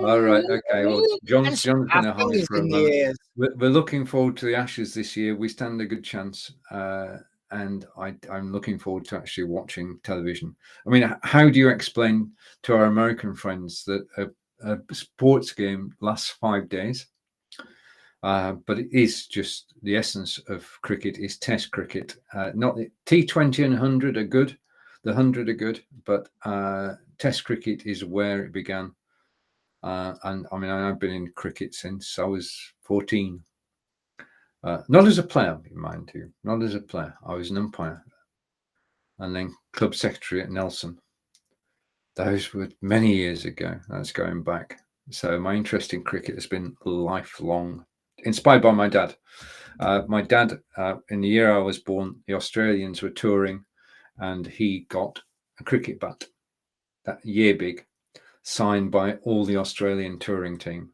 A: all right, okay. Well, John's going to hide for a moment. We're looking forward to the Ashes this year. We stand a good chance, and I'm looking forward to actually watching television. I mean, how do you explain to our American friends that a sports game lasts 5 days? But it is just the essence of cricket is Test cricket. Not the T20 and 100 are good. The 100 are good, but Test cricket is where it began. And I mean, I've been in cricket since I was 14. Not as a player, mind you, not as a player. I was an umpire, and then club secretary at Nelson. Those were many years ago. That's going back. So my interest in cricket has been lifelong. Inspired by my dad. My dad, in the year I was born, the Australians were touring, and he got a cricket bat, that year big, signed by all the Australian touring team,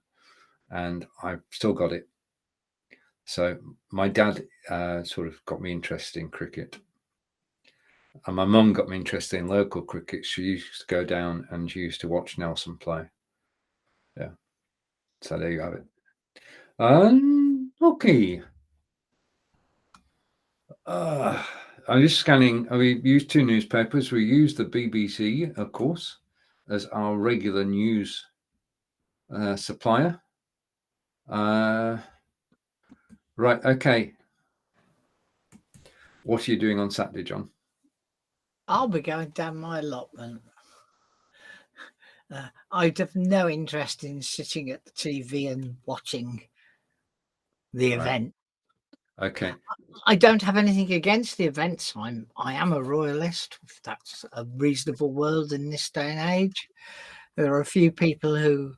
A: and I've still got it. So my dad sort of got me interested in cricket, and my mum got me interested in local cricket. She used to go down and she used to watch Nelson play. Yeah. So there you have it. Okay. I'm just scanning. We use two newspapers. We use the BBC, of course, as our regular news supplier. Right. Okay. What are you doing on Saturday, John?
B: I'll be going down my allotment. I'd have no interest in sitting at the TV and watching the event.
A: Okay.
B: I don't have anything against the events. I am a royalist. If that's a reasonable world in this day and age. There are a few people who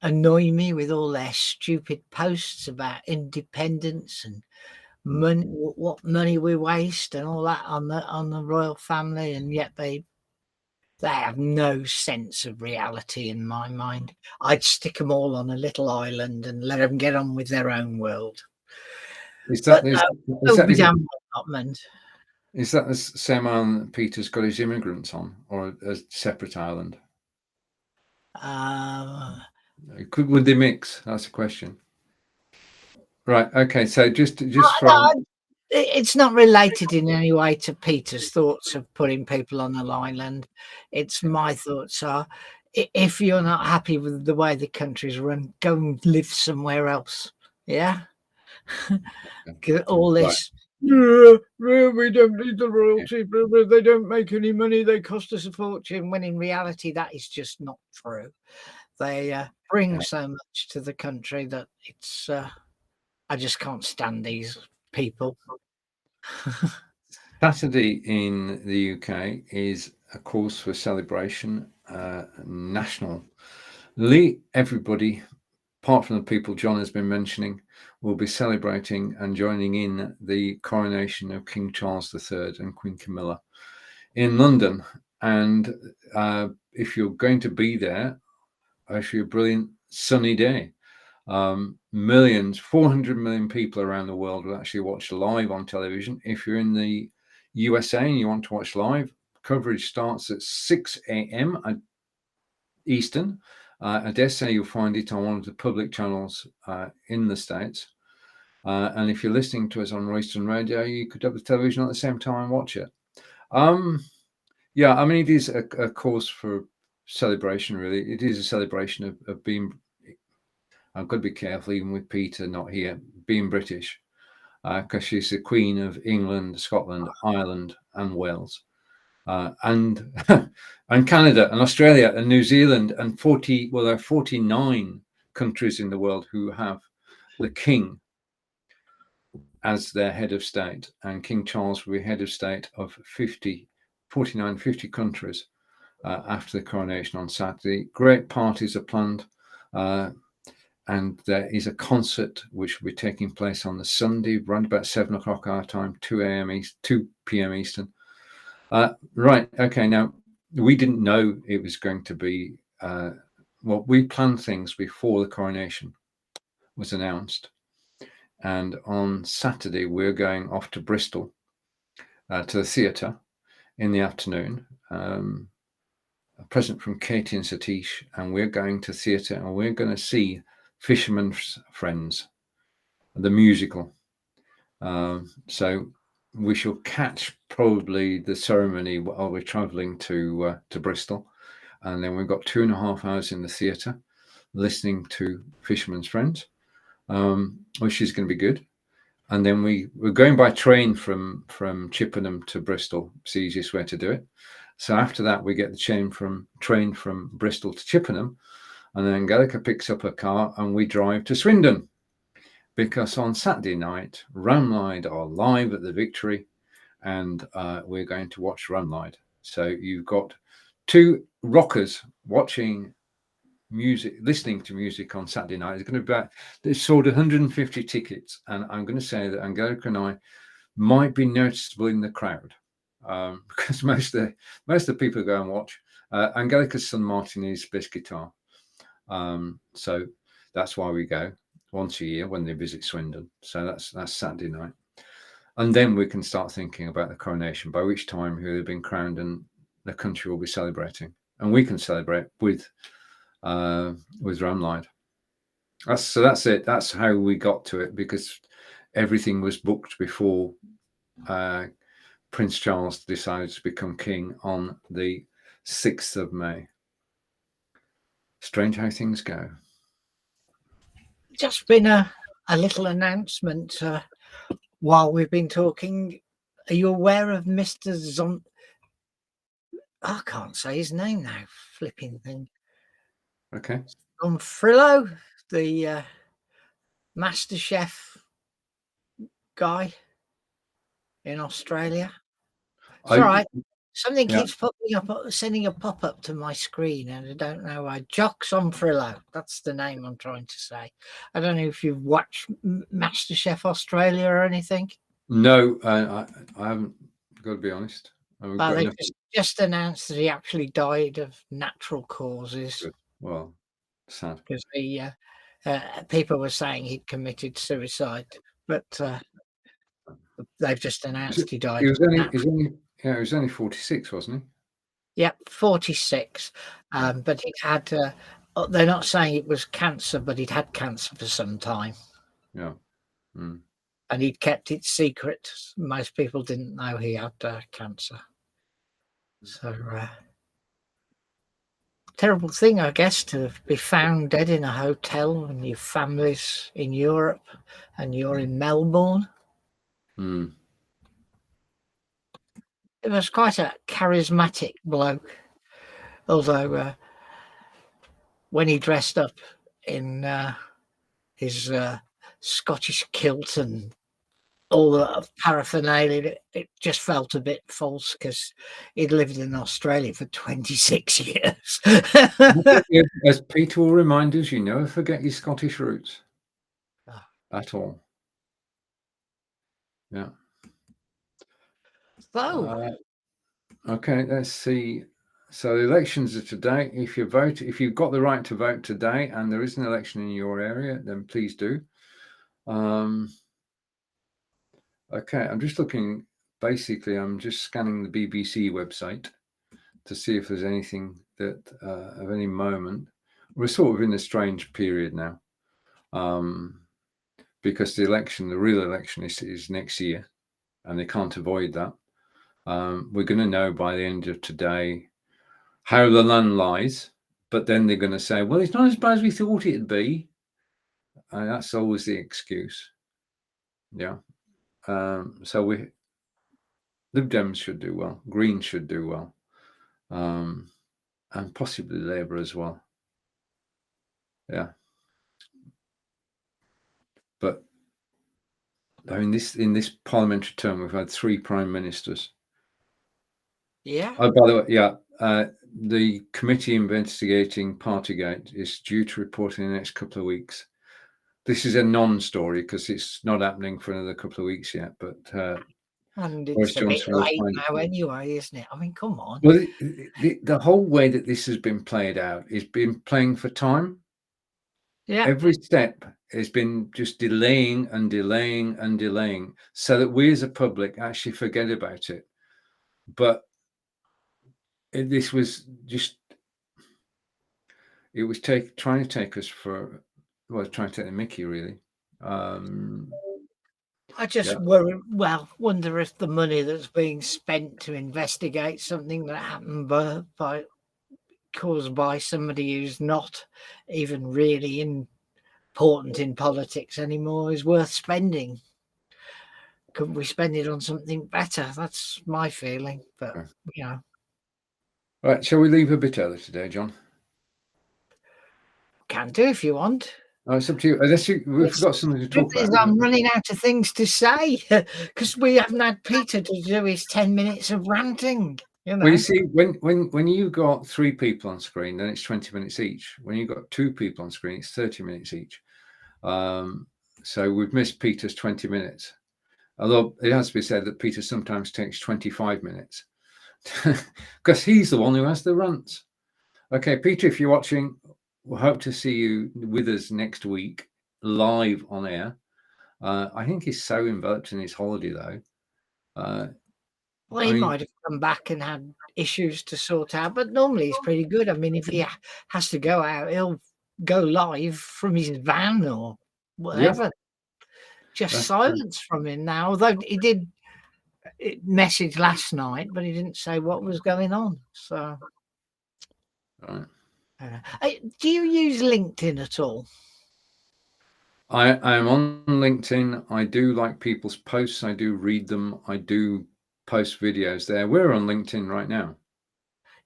B: annoy me with all their stupid posts about independence and money, what money we waste and all that on the royal family, and yet they have no sense of reality in my mind. I'd stick them all on a little island and let them get on with their own world.
A: Is that
B: But
A: is that the same island Peter's got his immigrants on, or a separate island? Would they mix? That's the question. Right. Okay. So just from
B: it's not related in any way to Peter's thoughts of putting people on an island. It's my thoughts are, if you're not happy with the way the country's run, go and live somewhere else. Yeah. All this. Right. We don't need the royalty. They don't make any money. They cost us a fortune. When in reality, that is just not true. They bring so much to the country that it's. I just can't stand these people.
A: Saturday in the UK is a cause for celebration. Nationally, everybody, apart from the people John has been mentioning, will be celebrating and joining in the coronation of King Charles III and Queen Camilla in London. And if you're going to be there, actually a brilliant sunny day. Millions, 400 million people around the world will actually watch live on television. If you're in the USA and you want to watch live, coverage starts at 6 a.m. Eastern. I dare say you'll find it on one of the public channels in the States. And if you're listening to us on Royston Radio, you could have the television at the same time and watch it. Yeah, I mean, it is a cause for celebration, really. It is a celebration of being, I've got to be careful, even with Peter not here, being British, because she's the Queen of England, Scotland, Ireland, and Wales, and and Canada, and Australia, and New Zealand, and there are 49 countries in the world who have the King as their head of state, and King Charles will be head of state of 50 countries after the coronation on Saturday. Great parties are planned. And there is a concert which will be taking place on the Sunday, around about 7 o'clock our time, 2 p.m. Eastern. Right. Okay. Now, we didn't know it was going to be, we planned things before the coronation was announced. And on Saturday, we're going off to Bristol to the theatre in the afternoon. A present from Katie and Satish, and we're going to theatre and we're going to see Fisherman's Friends, the musical. So we shall catch probably the ceremony while we're travelling to Bristol, and then we've got 2.5 hours in the theatre listening to Fisherman's Friends, which is going to be good. And then we're going by train from Chippenham to Bristol. It's the easiest way to do it. So after that, we get the train from Bristol to Chippenham, and then Angelica picks up her car and we drive to Swindon, because on Saturday night, Ramlide are live at the Victory, and we're going to watch Ramlide. So you've got two rockers watching music, listening to music on Saturday night. It's going to be about, they sold 150 tickets, and I'm going to say that Angelica and I might be noticeable in the crowd, because most of the people go and watch. Angelica's son Martin is bass guitar. So that's why we go once a year when they visit Swindon. So that's Saturday night. And then we can start thinking about the coronation, by which time he'll have been crowned and the country will be celebrating. And we can celebrate with Ramlide. That's it. That's how we got to it, because everything was booked before Prince Charles decided to become king on the 6th of May. Strange how things go.
B: Just been a little announcement while we've been talking. Are you aware of Mr. I can't say his name now. Flipping thing.
A: Okay.
B: Zonfrillo, the Master Chef guy in Australia. It's all right. Something keeps popping up, sending a pop-up to my screen, and I don't know why. Jock Zonfrillo, that's the name I'm trying to say. I don't know if you've watched Master Chef Australia or anything.
A: No, I haven't, got to be honest.
B: But they just announced that he actually died of natural causes.
A: Good. Well, sad.
B: Because people were saying he'd committed suicide, but they've just announced he died.
A: He was only 46, wasn't he?
B: Yep, 46. But he had. They're not saying it was cancer, but he'd had cancer for some time.
A: Yeah. Mm.
B: And he'd kept it secret. Most people didn't know he had cancer. So, terrible thing, I guess, to be found dead in a hotel and your family's in Europe and you're in Melbourne.
A: Mm.
B: It was quite a charismatic bloke, although when he dressed up in his Scottish kilt and all the paraphernalia, it just felt a bit false, because he'd lived in Australia for 26 years.
A: As Peter will remind us, you never forget your Scottish roots at all. Yeah.
B: So,
A: okay, let's see. So the elections are today. If you've got the right to vote today, and there is an election in your area, then please do. Okay, I'm just looking. Basically, I'm just scanning the BBC website to see if there's anything that of any moment. We're sort of in a strange period now, because the real election is next year, and they can't avoid that. We're going to know by the end of today how the land lies, but then they're going to say, well, it's not as bad as we thought it'd be. And that's always the excuse. Yeah. So Lib Dems should do well, Greens should do well, and possibly Labour as well. Yeah. But in this parliamentary term, we've had 3 prime ministers.
B: Yeah.
A: Oh, by the way, yeah. The committee investigating Partygate is due to report in the next couple of weeks. This is a non-story because it's not happening for another couple of weeks yet. But
B: and it's a bit late now anyway, isn't it? I mean, come on.
A: Well, the whole way that this has been played out is been playing for time.
B: Yeah.
A: Every step has been just delaying and delaying and delaying, so that we as a public actually forget about it. But this was just, it was trying to take us for, well, trying to take the mickey, really.
B: I just wonder if the money that's being spent to investigate something that happened caused by somebody who's not even really important in politics anymore is worth spending. Couldn't we spend it on something better? That's my feeling. But
A: Right, shall we leave a bit early today, John?
B: Can do if you want.
A: Oh, it's up to you. Unless we've got something to talk about.
B: I'm running out of things to say because we haven't had Peter to do his 10 minutes of ranting.
A: Well, you see, when you've got 3 people on screen, then it's 20 minutes each. When you've got 2 people on screen, it's 30 minutes each. So we've missed Peter's 20 minutes. Although it has to be said that Peter sometimes takes 25 minutes because he's the one who has the rants. Okay, Peter, if you're watching, we'll hope to see you with us next week, live on air. I think he's so enveloped in his holiday, though.
B: Well, he might have come back and had issues to sort out, but normally he's pretty good. I mean, if he has to go out, he'll go live from his van or
A: Yeah,
B: whatever. Just
A: that's true.
B: silence from him now. Although he did message last night, but he didn't say what was going on. So,
A: Right.
B: do you use LinkedIn at all?
A: I am on LinkedIn. I do like people's posts. I do read them. I do post videos there. We're on LinkedIn right now.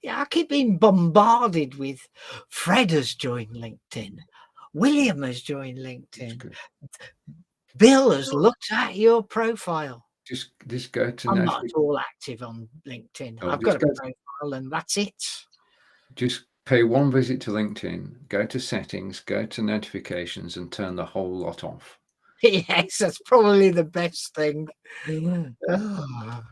B: Yeah, I keep being bombarded with Fred has joined LinkedIn. William has joined
A: It's
B: LinkedIn.
A: good.
B: Bill has looked at your profile.
A: Just go to
B: I'm not at
A: notifications.
B: all active on LinkedIn. I've got
A: Just
B: a
A: go.
B: profile and that's it.
A: Just pay one visit to LinkedIn. Go to settings. Go to notifications, and turn the whole lot off.
B: Yes, that's probably the best thing. Oh.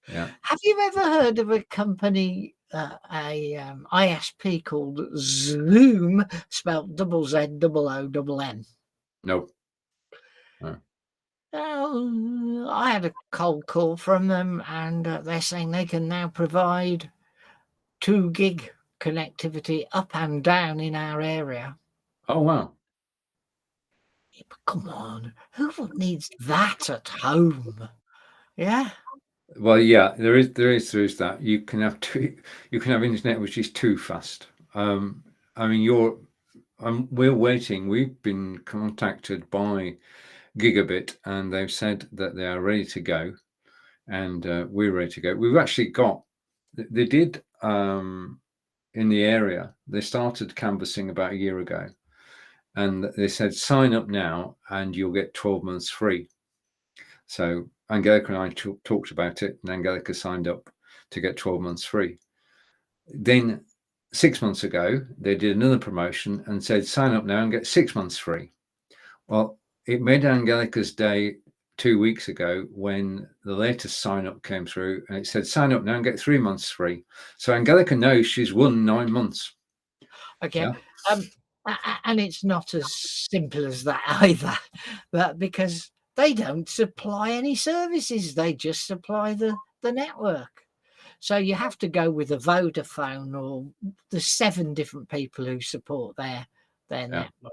A: Yeah.
B: Have you ever heard of a company, ISP called Zoom, spelled double Z double O double M?
A: No. No.
B: Oh, I had a cold call from them, and they're saying they can now provide 2 gig connectivity up and down in our area.
A: Oh wow.
B: Yeah, but come on, who needs that at home? Yeah.
A: Well, yeah, there is that. You can have internet which is too fast. I mean, we're waiting. We've been contacted by Gigabit, and they've said that they are ready to go, and we're ready to go. We've actually got. They did in the area. They started canvassing about a year ago, and they said sign up now, and you'll get 12 months free. So Angelica and I talked about it, and Angelica signed up to get 12 months free. Then 6 months ago, they did another promotion and said, sign up now and get 6 months free. Well, it made Angelica's day 2 weeks ago when the latest sign up came through and it said, sign up now and get 3 months free. So Angelica knows she's won 9 months.
B: Okay.
A: Yeah.
B: And it's not as simple as that either, but because they don't supply any services, they just supply the network. So you have to go with a Vodafone, or the 7 different people who support their network,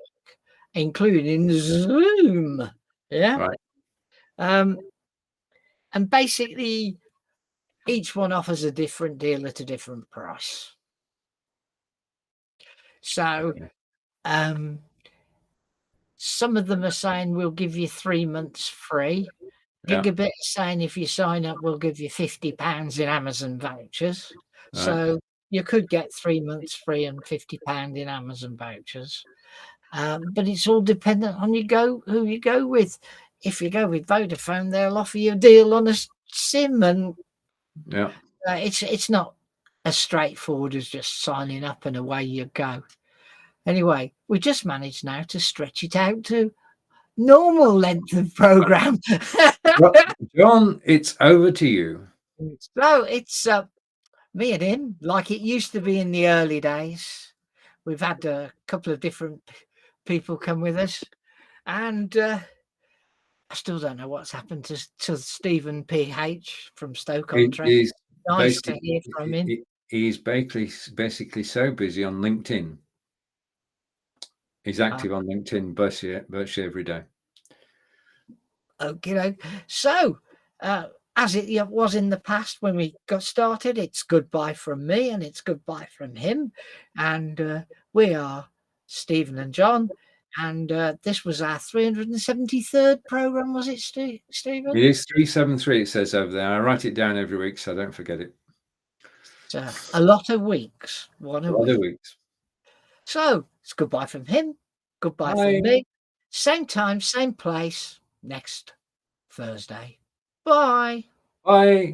B: including Zoom. Yeah.
A: Right.
B: And basically each one offers a different deal at a different price. So some of them are saying we'll give you 3 months free.
A: Yeah.
B: Gigabit is saying if you sign up, we'll give you £50 in Amazon vouchers.
A: Right.
B: So you could get 3 months free and £50 in Amazon vouchers. But it's all dependent on who you go with. If you go with Vodafone, they'll offer you a deal on a SIM, and
A: Yeah.
B: it's not as straightforward as just signing up and away you go. Anyway, we just managed now to stretch it out to normal length of program.
A: Well, John, it's over to you.
B: So it's me and him, like it used to be in the early days. We've had a couple of different people come with us, and I still don't know what's happened to Stephen PH from Stoke-on-Trent.
A: He's
B: Nice to hear from him.
A: He's basically so busy on LinkedIn. He's active on LinkedIn virtually every day.
B: Okay, so as it was in the past when we got started, it's goodbye from me and it's goodbye from him, and we are Stephen and John, and this was our 373rd program, was it, Stephen?
A: It is 373. It says over there. I write it down every week so I don't forget it.
B: So a lot of weeks,
A: A lot of weeks.
B: So it's goodbye from him, goodbye
A: Bye.
B: from me. Same time, same place next Thursday. Bye.
A: Bye.